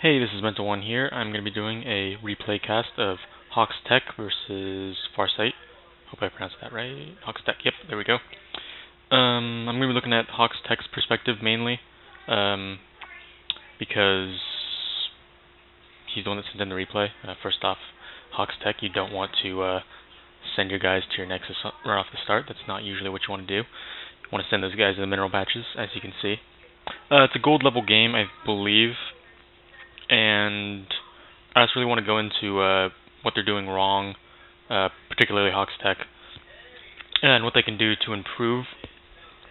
Hey, this is MentalOne here. I'm going to be doing a replay cast of HawksTech versus Farsight. Hope I pronounced that right. HawksTech, yep, there we go. I'm going to be looking at HawksTech's perspective mainly, because he's the one that sent in the replay. First off, HawksTech, you don't want to send your guys to your Nexus right off the start. That's not usually what you want to do. You want to send those guys to the mineral patches, as you can see. It's a gold level game, I believe. And I just really want to go into what they're doing wrong, particularly HawksTech, and what they can do to improve.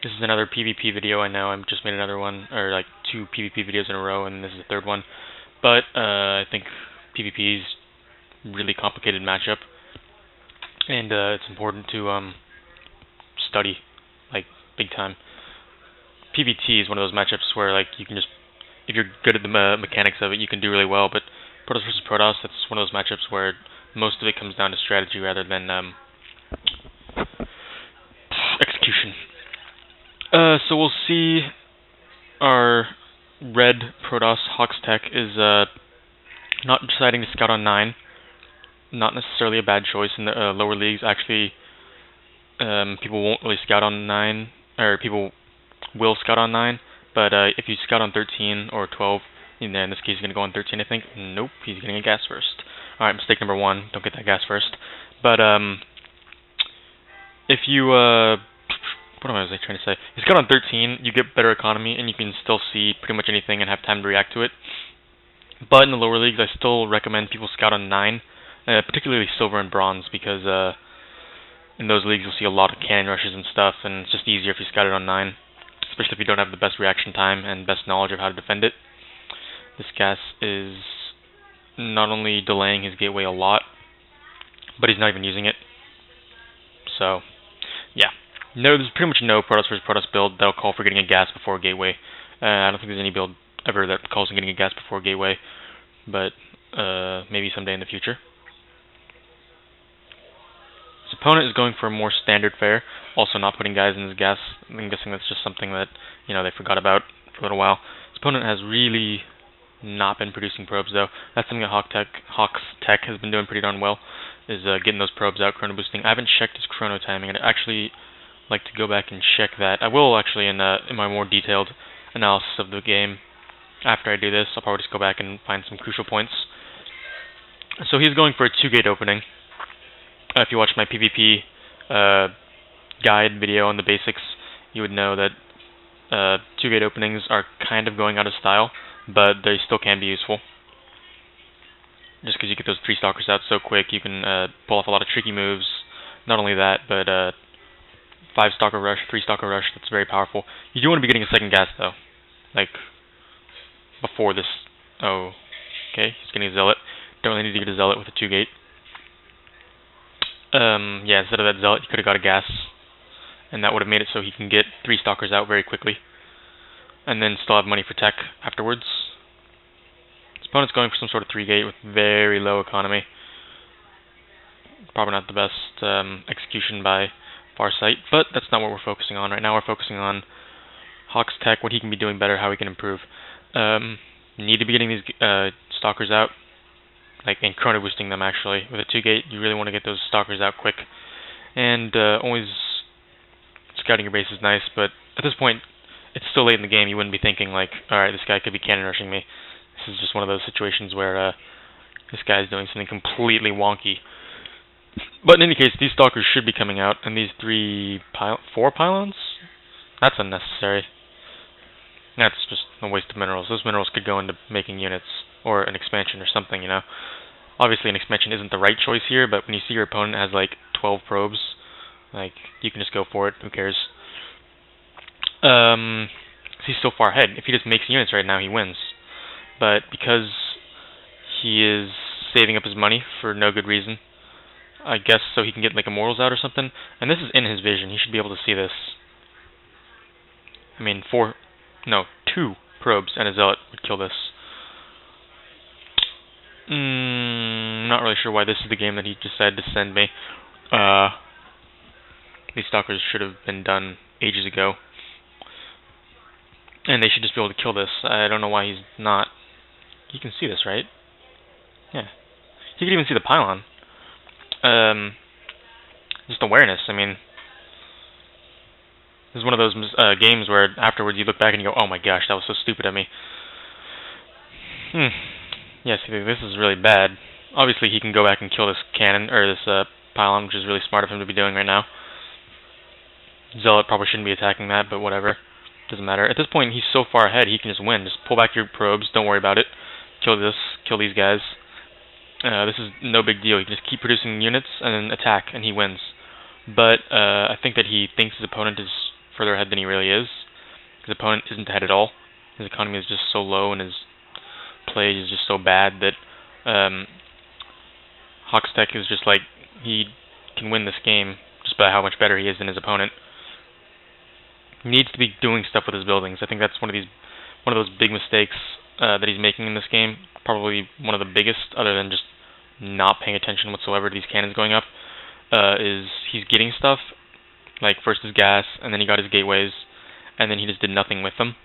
This is another PvP video. I know I just made another one, or like 2 PvP videos in a row, and this is the third one. But I think PvP is a really complicated matchup, and it's important to study, like, big time. PvT is one of those matchups where, like, you can just, if you're good at the mechanics of it, you can do really well. But Protoss versus Protoss, that's one of those matchups where most of it comes down to strategy rather than execution. So we'll see. Our red Protoss HawksTech is not deciding to scout on 9. Not necessarily a bad choice in the lower leagues. Actually, people won't really scout on 9, or people will scout on 9. But if you scout on 13 or 12, in this case he's going to go on 13, I think. Nope, he's getting a gas first. Alright, mistake number 1, don't get that gas first. But if you, what was I trying to say? If you scout on 13, you get better economy, and you can still see pretty much anything and have time to react to it. But in the lower leagues, I still recommend people scout on 9, particularly silver and bronze, because in those leagues you'll see a lot of cannon rushes and stuff, and it's just easier if you scout it on 9. Especially if you don't have the best reaction time and best knowledge of how to defend it. This gas is not only delaying his gateway a lot, but he's not even using it. So, yeah. No, there's pretty much no Protoss versus Protoss build that'll call for getting a gas before a gateway. I don't think there's any build ever that calls for getting a gas before a gateway, but maybe someday in the future. His opponent is going for a more standard fare, also not putting guys in his gas. I'm guessing that's just something that, they forgot about for a little while. His opponent has really not been producing probes, though. That's something that HawksTech has been doing pretty darn well, is getting those probes out, chrono boosting. I haven't checked his chrono timing. I'd actually like to go back and check that. I will actually in my more detailed analysis of the game. After I do this, I'll probably just go back and find some crucial points. So he's going for a 2-gate opening. If you watch my PvP guide video on the basics, you would know that 2-gate openings are kind of going out of style, but they still can be useful. Just because you get those 3 stalkers out so quick, you can pull off a lot of tricky moves. Not only that, but 5 stalker rush, 3 stalker rush, that's very powerful. You do want to be getting a second gas, though. Like, before this. Oh, okay, he's getting a zealot. Don't really need to get a zealot with a 2-gate. Yeah, instead of that zealot, he could have got a gas, and that would have made it so he can get 3 stalkers out very quickly, and then still have money for tech afterwards. His opponent's going for some sort of 3-gate with very low economy. Probably not the best execution by Farsight, but that's not what we're focusing on right now. We're focusing on HawksTech, what he can be doing better, how he can improve. Need to be getting these stalkers out. And chrono boosting them, actually. With a 2-gate, you really want to get those stalkers out quick. And always scouting your base is nice, but at this point, it's still late in the game. You wouldn't be thinking, alright, this guy could be cannon rushing me. This is just one of those situations where this guy's doing something completely wonky. But in any case, these stalkers should be coming out, and these 4 pylons? That's unnecessary. That's just a waste of minerals. Those minerals could go into making units, or an expansion or something, Obviously an expansion isn't the right choice here, but when you see your opponent has 12 probes, you can just go for it, who cares. He's so far ahead. If he just makes units right now, he wins. But because he is saving up his money for no good reason, I guess so he can get immortals out or something, and this is in his vision, he should be able to see this. I mean, 2 probes and a zealot would kill this. Not really sure why this is the game that he decided to send me. These stalkers should have been done ages ago. And they should just be able to kill this. I don't know why he's not You can see this, right? Yeah. You can even see the pylon. Just awareness. I mean, this is one of those games where afterwards you look back and you go, oh my gosh, that was so stupid of me. Yeah, see, this is really bad. Obviously, he can go back and kill this cannon, or this pylon, which is really smart of him to be doing right now. Zealot probably shouldn't be attacking that, but whatever. Doesn't matter. At this point, he's so far ahead, he can just win. Just pull back your probes, don't worry about it. Kill this, kill these guys. This is no big deal. He can just keep producing units and then attack, and he wins. But I think that he thinks his opponent is further ahead than he really is. His opponent isn't ahead at all. His economy is just so low, and his play is just so bad that HawksTech is just like, he can win this game just by how much better he is than his opponent. He needs to be doing stuff with his buildings. I think that's one of those big mistakes that he's making in this game. Probably one of the biggest, other than just not paying attention whatsoever to these cannons going up, is he's getting stuff, like first his gas, and then he got his gateways, and then he just did nothing with them.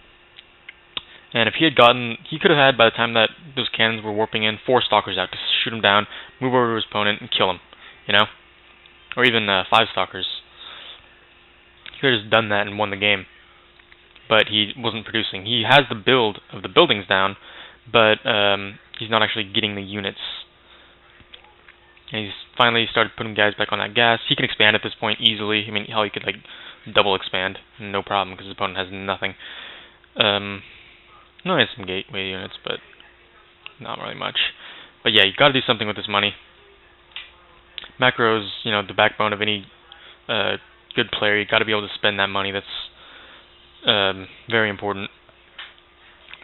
And if he had gotten, he could have had, by the time that those cannons were warping in, 4 stalkers out to shoot him down, move over to his opponent, and kill him, you know? Or even 5 stalkers. He could have just done that and won the game. But he wasn't producing. He has the build of the buildings down, but he's not actually getting the units. And he's finally started putting guys back on that gas. He can expand at this point easily. I mean, hell, he could like double expand, no problem, because his opponent has nothing. No, he has some gateway units, but not really much. But yeah, you got to do something with this money. Macro's, you know, the backbone of any good player. You got to be able to spend that money. That's very important.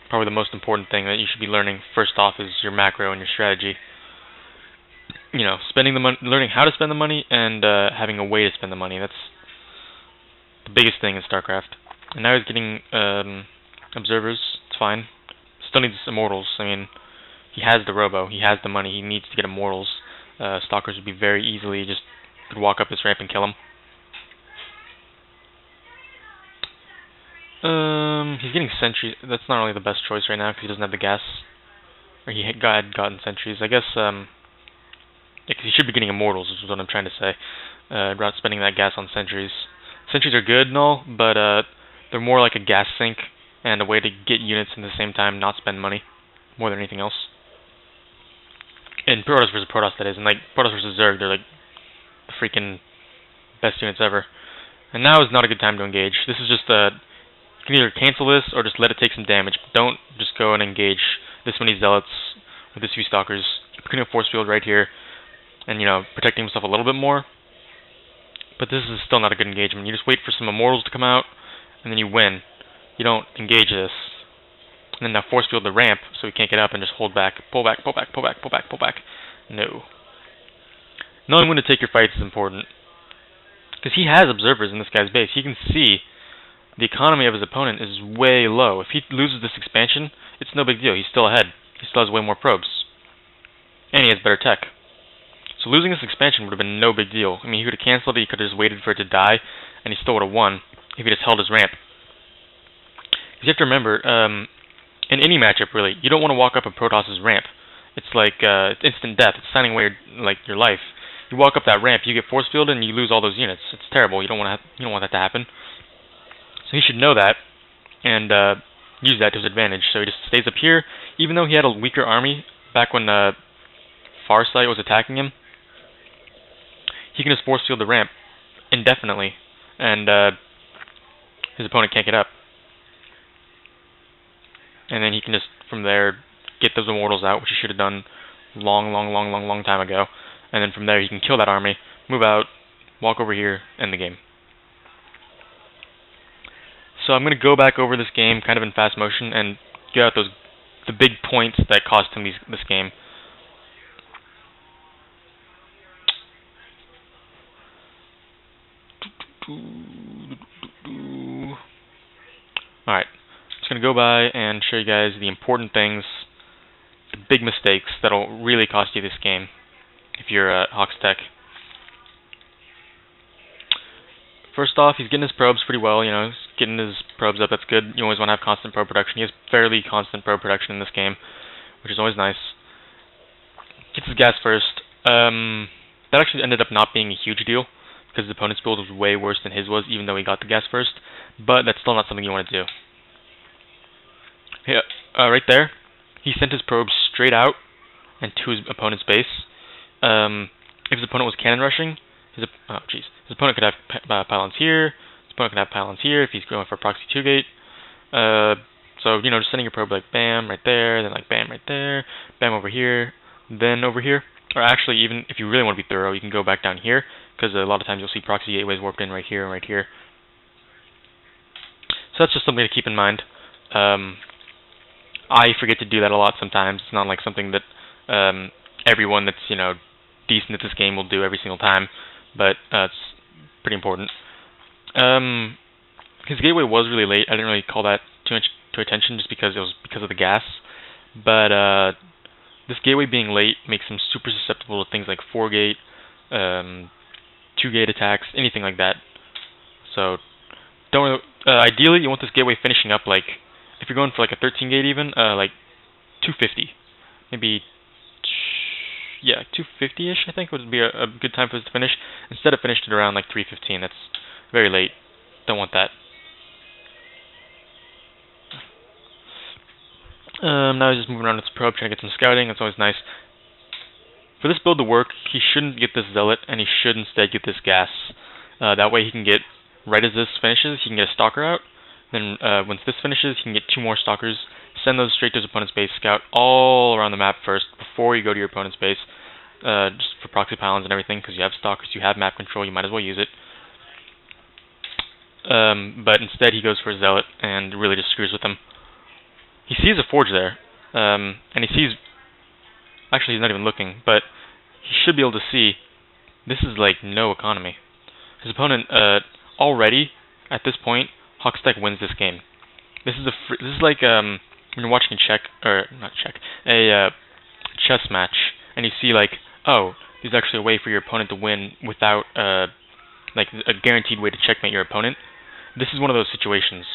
Probably the most important thing that you should be learning first off is your macro and your strategy. You know, spending the money, learning how to spend the money, and having a way to spend the money. That's the biggest thing in StarCraft. And now he's getting observers. It's fine. Still needs immortals. I mean, he has the robo. He has the money. He needs to get immortals. Stalkers would be very easily just could walk up this ramp and kill him. He's getting sentries. That's not really the best choice right now because he doesn't have the gas. Or he had gotten sentries. I guess, because he should be getting immortals, is what I'm trying to say. About spending that gas on sentries. Sentries are good and all, but they're more like a gas sink and a way to get units at the same time, not spend money more than anything else. In Protoss vs. Protoss, that is. And like Protoss vs. Zerg, they're like the freaking best units ever. And now is not a good time to engage. This is just you can either cancel this or just let it take some damage. Don't just go and engage this many zealots with this few stalkers. You're putting a force field right here and, you know, protecting himself a little bit more. But this is still not a good engagement. You just wait for some immortals to come out and then you win. You don't engage this. And then now force field the ramp so he can't get up and just hold back. Pull back, pull back, pull back, pull back, pull back. No. Knowing when to take your fights is important. Because he has observers in this guy's base. He can see the economy of his opponent is way low. If he loses this expansion, it's no big deal. He's still ahead. He still has way more probes. And he has better tech. So losing this expansion would have been no big deal. I mean, he could have canceled it, he could have just waited for it to die, and he still would have won if he just held his ramp. Because you have to remember, in any matchup, really, you don't want to walk up a Protoss's ramp. It's like it's instant death. It's signing away your life. You walk up that ramp, you get force fielded, and you lose all those units. It's terrible. You don't want that to happen. So he should know that and use that to his advantage. So he just stays up here, even though he had a weaker army back when Farsight was attacking him. He can just force field the ramp indefinitely, and his opponent can't get up. And then he can just, from there, get those immortals out, which he should have done long time ago. And then from there, he can kill that army, move out, walk over here, end the game. So I'm going to go back over this game kind of in fast motion and get out the big points that cost him this game. Alright, I'm just going to go by and show you guys the important things, the big mistakes that'll really cost you this game if you're HawksTech. First off, he's getting his probes pretty well, you know, he's getting his probes up, that's good. You always want to have constant probe production. He has fairly constant probe production in this game, which is always nice. Gets his gas first. That actually ended up not being a huge deal, because his opponent's build was way worse than his was, even though he got the gas first. But that's still not something you want to do. Yeah, right there, he sent his probes straight out and to his opponent's base. If his opponent was cannon rushing, his opponent could have pylons here. His opponent could have pylons here if he's going for proxy 2-gate. So, you know, just sending your probe like bam right there, then like bam right there, bam over here, then over here. Or actually, even if you really want to be thorough, you can go back down here, because a lot of times you'll see proxy gateways warped in right here and right here. So that's just something to keep in mind. I forget to do that a lot sometimes. It's not like something that everyone that's, you know, decent at this game will do every single time, but it's pretty important. His gateway was really late. I didn't really call that too much to attention just because it was because of the gas. But this gateway being late makes him super susceptible to things like 4-gate, 2-gate attacks, anything like that. So don't ideally you want this gateway finishing up like, if you're going for like a 13-gate even, like 250, maybe. Yeah, 250-ish, I think, would be a good time for this to finish. Instead of finished it around like 315. That's very late. Don't want that. Now he's just moving around with his probe, trying to get some scouting. That's always nice. For this build to work, he shouldn't get this zealot, and he should instead get this gas. That way he can get, right as this finishes, he can get a stalker out. Then once this finishes, he can get 2 more stalkers. Send those straight to his opponent's base, scout all around the map first before you go to your opponent's base, just for proxy pylons and everything, because you have stalkers, you have map control, you might as well use it. But instead he goes for a zealot and really just screws with him. He sees a forge there, and he sees, actually he's not even looking, but he should be able to see this is like no economy. His opponent already at this point, HawksTech wins this game. This is like when you're watching a chess match, and you see like, oh, there's actually a way for your opponent to win without like a guaranteed way to checkmate your opponent. This is one of those situations.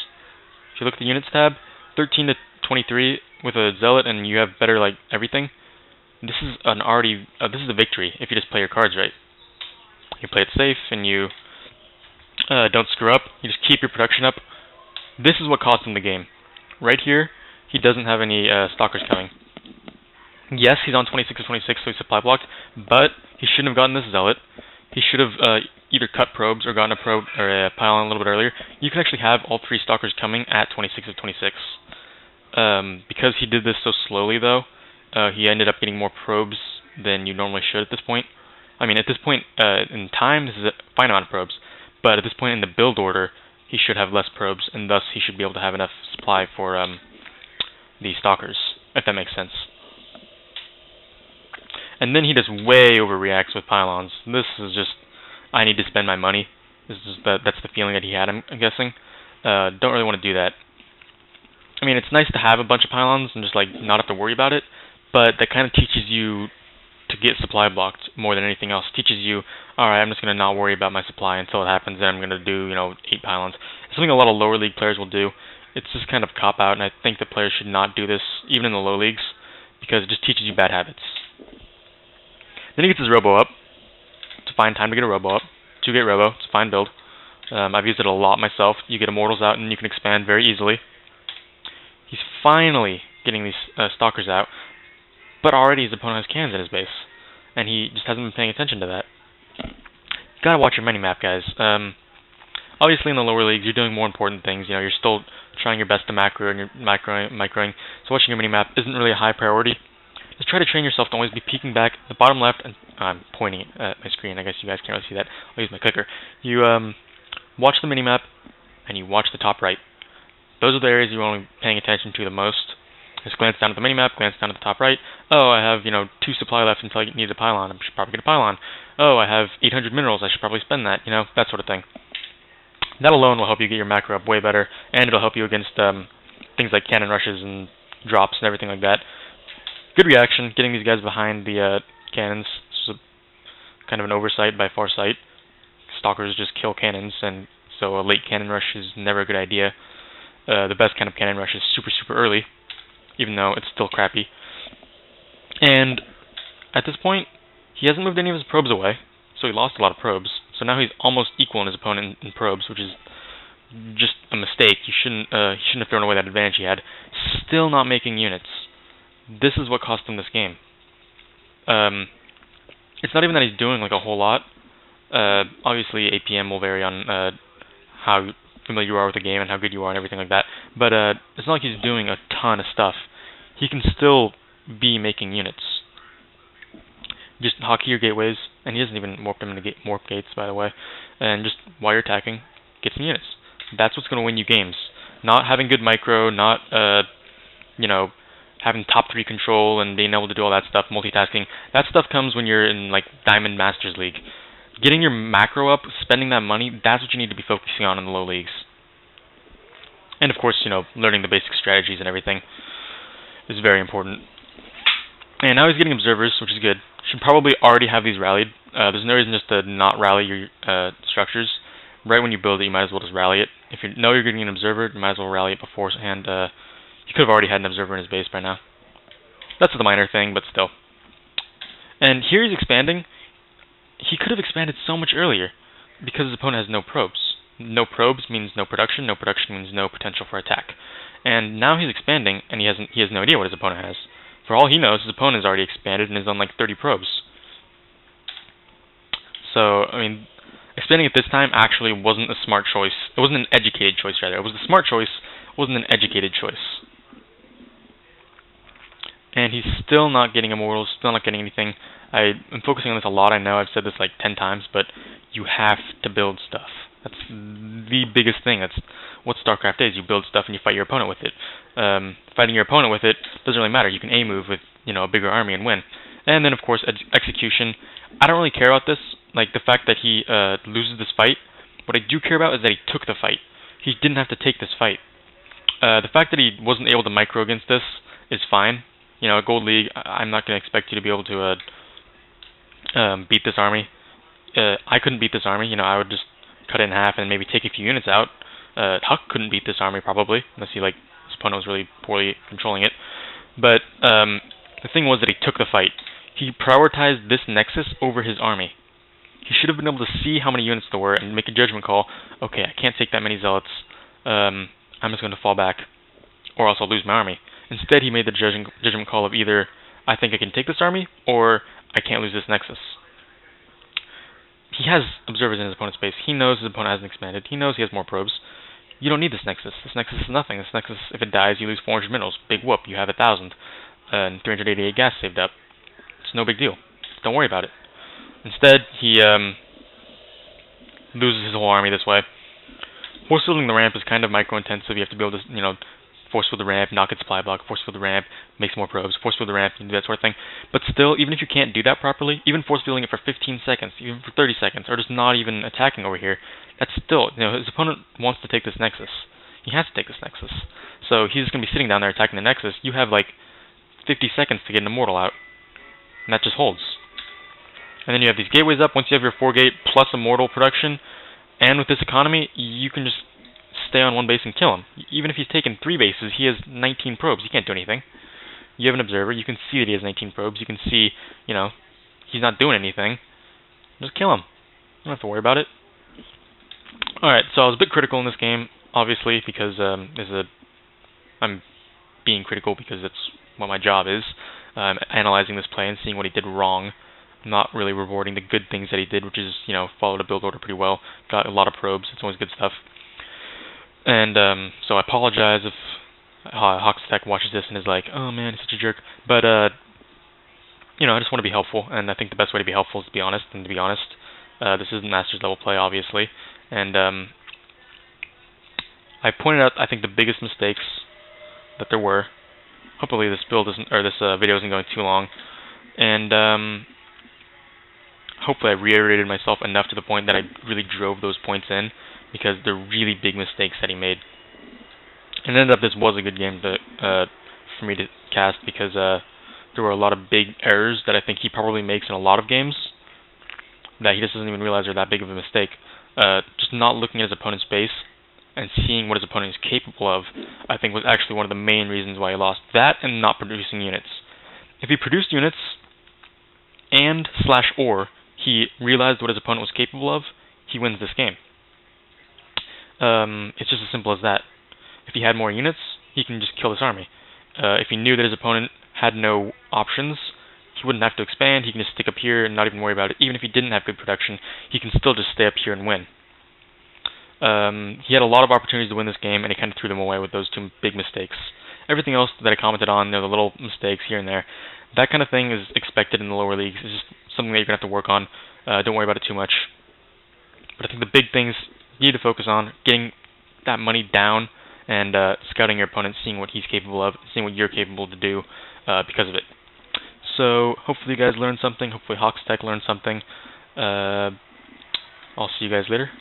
If you look at the units tab, 13 to 23 with a zealot, and you have better like everything. This is this is a victory if you just play your cards right. You play it safe and you don't screw up. You just keep your production up. This is what cost him the game. Right here, he doesn't have any stalkers coming. Yes, he's on 26 to 26, so he's supply blocked, but he shouldn't have gotten this zealot. He should have either cut probes or gotten a probe or a pylon a little bit earlier. You can actually have all 3 stalkers coming at 26 to 26. Because he did this so slowly, though, he ended up getting more probes than you normally should at this point. I mean, at this point in time, this is a fine amount of probes, but at this point in the build order, he should have less probes, and thus he should be able to have enough supply for the stalkers, if that makes sense. And then he just way overreacts with pylons. This is just, I need to spend my money. This is that's the feeling that he had, I'm guessing. Don't really want to do that. I mean, it's nice to have a bunch of pylons and just like not have to worry about it, but that kind of teaches you to get supply blocked more than anything else. It teaches you, alright, I'm just going to not worry about my supply until it happens, and I'm going to do, 8 pylons. It's something a lot of lower league players will do. It's just kind of cop-out, and I think that players should not do this, even in the low leagues, because it just teaches you bad habits. Then he gets his robo up. It's a fine time to get a robo up. 2-gate robo. It's a fine build. I've used it a lot myself. You get immortals out, and you can expand very easily. He's finally getting these stalkers out, but already his opponent has cannons in his base, and he just hasn't been paying attention to that. You gotta watch your minimap, guys. Obviously, in the lower leagues, you're doing more important things. You're still trying your best to macro, and you're microing. So watching your minimap isn't really a high priority. Just try to train yourself to always be peeking back at the bottom left, and I'm pointing at my screen. I guess you guys can't really see that. I'll use my clicker. You watch the minimap, and you watch the top right. Those are the areas you want to be paying attention to the most. Just glance down at the minimap, glance down at the top right. Oh, I have 2 supply left until I need a pylon. I should probably get a pylon. Oh, I have 800 minerals. I should probably spend that. That sort of thing. That alone will help you get your macro up way better, and it'll help you against things like cannon rushes and drops and everything like that. Good reaction, getting these guys behind the cannons. This is kind of an oversight by Farsight. Stalkers just kill cannons, and so a late cannon rush is never a good idea. The best kind of cannon rush is super, super early, even though it's still crappy. And at this point, he hasn't moved any of his probes away, so he lost a lot of probes. So now he's almost equal in his opponent in probes, which is just a mistake. He shouldn't have thrown away that advantage he had. Still not making units. This is what cost him this game. It's not even that he's doing like a whole lot. Obviously, APM will vary on how familiar you are with the game and how good you are and everything like that. But it's not like he's doing a ton of stuff. He can still be making units. Just hockey your gateways, and he hasn't even warped them into warp gates, by the way. And just while you're attacking, get some units. That's what's going to win you games. Not having good micro, not having top 3 control and being able to do all that stuff, multitasking. That stuff comes when you're in like Diamond Masters League. Getting your macro up, spending that money, that's what you need to be focusing on in the low leagues. And of course, learning the basic strategies and everything is very important. And now he's getting observers, which is good. Should probably already have these rallied. There's no reason just to not rally your structures. Right when you build it, you might as well just rally it. If you know you're getting an observer, you might as well rally it beforehand. He could have already had an observer in his base by now. That's the minor thing, but still. And here he's expanding. He could have expanded so much earlier because his opponent has no probes. No probes means no production. No production means no potential for attack. And now he's expanding, and he has no idea what his opponent has. For all he knows, his opponent has already expanded and is on like 30 probes. So, expanding at this time actually wasn't a smart choice. It wasn't an educated choice, rather. It was a smart choice. It wasn't an educated choice. And he's still not getting immortals, still not getting anything. I'm focusing on this a lot, I know. I've said this like 10 times, but you have to build stuff. That's the biggest thing. That's what StarCraft is. You build stuff and you fight your opponent with it. Fighting your opponent with it doesn't really matter. You can A-move with a bigger army and win. And then, of course, execution. I don't really care about this. Like, the fact that he loses this fight, what I do care about is that he took the fight. He didn't have to take this fight. The fact that he wasn't able to micro against this is fine. Gold League, I'm not going to expect you to be able to beat this army. I couldn't beat this army. I would just cut it in half and maybe take a few units out. Huck couldn't beat this army probably, unless his opponent was really poorly controlling it. But the thing was that he took the fight. He prioritized this Nexus over his army. He should have been able to see how many units there were and make a judgment call. Okay, I can't take that many zealots. I'm just going to fall back, or else I'll lose my army. Instead, he made the judgment call of either I think I can take this army, or I can't lose this Nexus. He has observers in his opponent's base. He knows his opponent hasn't expanded. He knows he has more probes. You don't need this Nexus. This Nexus is nothing. This Nexus, if it dies, you lose 400 minerals. Big whoop. You have 1,000 and 388 gas saved up. It's no big deal. Don't worry about it. Instead, he loses his whole army this way. Force fielding the ramp is kind of micro-intensive. You have to be able to, force field the ramp, knock its supply block, force field the ramp, make some more probes, force field the ramp, and do that sort of thing. But still, even if you can't do that properly, even force fielding it for 15 seconds, even for 30 seconds, or just not even attacking over here, that's still, his opponent wants to take this Nexus. He has to take this Nexus. So he's just going to be sitting down there attacking the Nexus. You have like 50 seconds to get an Immortal out, and that just holds. And then you have these gateways up. Once you have your 4-gate plus Immortal production, and with this economy, you can just stay on one base and kill him. Even if he's taken 3 bases, he has 19 probes. He can't do anything. You have an observer. You can see that he has 19 probes. You can see, he's not doing anything. Just kill him. You don't have to worry about it. Alright, so I was a bit critical in this game, obviously, because I'm being critical because that's what my job is. Analyzing this play and seeing what he did wrong. Not really rewarding the good things that he did, which is, followed a build order pretty well. Got a lot of probes. It's always good stuff. And so I apologize if HawksTech watches this and is like, oh man, he's such a jerk. But, I just want to be helpful, and I think the best way to be helpful is to be honest. And to be honest, this isn't Masters level play, obviously. And I pointed out, I think, the biggest mistakes that there were. Hopefully this video isn't going too long. And hopefully I reiterated myself enough to the point that I really drove those points in, because they're really big mistakes that he made. And it ended up this was a good game for me to cast, because there were a lot of big errors that I think he probably makes in a lot of games that he just doesn't even realize are that big of a mistake. Just not looking at his opponent's base and seeing what his opponent is capable of, I think was actually one of the main reasons why he lost. That and not producing units. If he produced units and /or he realized what his opponent was capable of, he wins this game. It's just as simple as that. If he had more units, he can just kill this army. If he knew that his opponent had no options, he wouldn't have to expand. He can just stick up here and not even worry about it. Even if he didn't have good production, he can still just stay up here and win. He had a lot of opportunities to win this game, and he kind of threw them away with those two big mistakes. Everything else that I commented on, the little mistakes here and there, that kind of thing is expected in the lower leagues. It's just something that you're going to have to work on. Don't worry about it too much. But I think the big things you need to focus on, getting that money down and scouting your opponent, seeing what he's capable of, seeing what you're capable to do because of it. So hopefully you guys learned something. Hopefully HawksTech learned something. I'll see you guys later.